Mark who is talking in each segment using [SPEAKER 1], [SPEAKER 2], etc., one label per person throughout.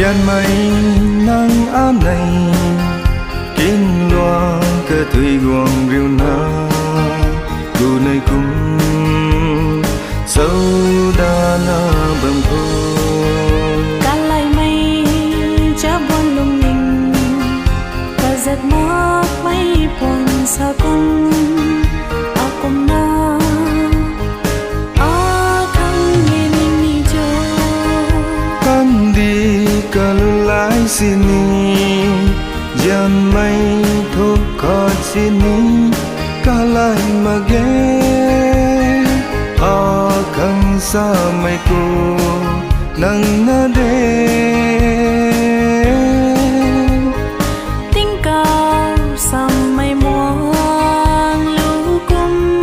[SPEAKER 1] gian mây nắng ám này kín loa cơ thủy guồng riêu na đủ nơi cùng sâu đa na bầm khô
[SPEAKER 2] cả lại mây chớ buồn lung linh cả giật mắc mây buồn xa con ao cùng na ao thăng nghe ni cho
[SPEAKER 1] kan đi cả lái sini gian mây thốt khó sini cả lại mà ghé khăng xa mây cô nắng na đê
[SPEAKER 2] tiếng cao sam mây muang lưu cung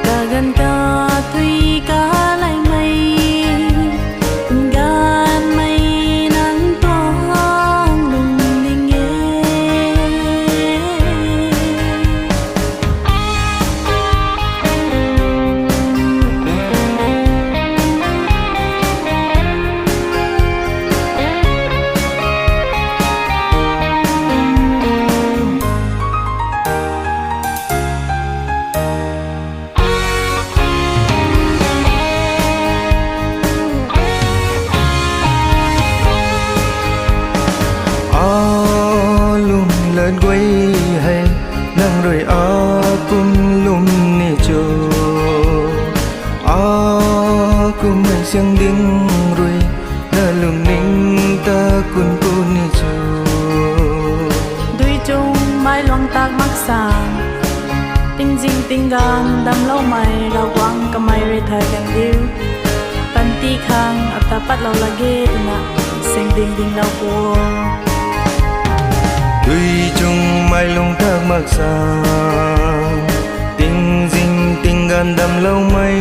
[SPEAKER 2] cả gần cả thủy cả lại mây gan mây nắng toang lung linh nghe
[SPEAKER 1] lên quay hay nang rồi cùng lum ni cho cùng mình sang đinh rồi na lum ning ta kun ni cho
[SPEAKER 2] đuôi chung mai loang tạc mắc sàng tinh dinh tinh gan đam lâu mày đào quang cầm mày rơi thay gần điêu pan ti khang ata pat lâu lagi na seng ding ding lâu cua
[SPEAKER 1] đuôi chung mai lung thác mặc sàng tinh dinh tinh gan đam lâu mây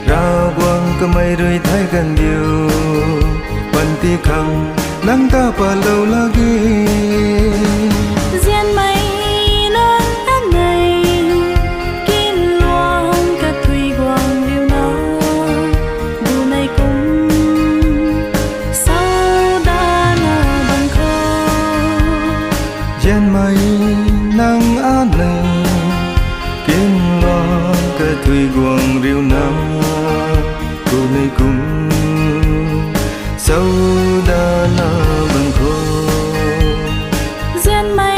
[SPEAKER 1] ra quang cầm mày rơi thay gần điêu pan ti khang nắng ta pa lâu lagi
[SPEAKER 2] gian mây nắng ấm này kín loang cả thủy quang điêu na đủ này cũng sao đã na bằng khô
[SPEAKER 1] gian mây nắng át này kín loa cơ thủy guồng riêu nam cô này cùng sâu đa na bằng khô
[SPEAKER 2] gian mây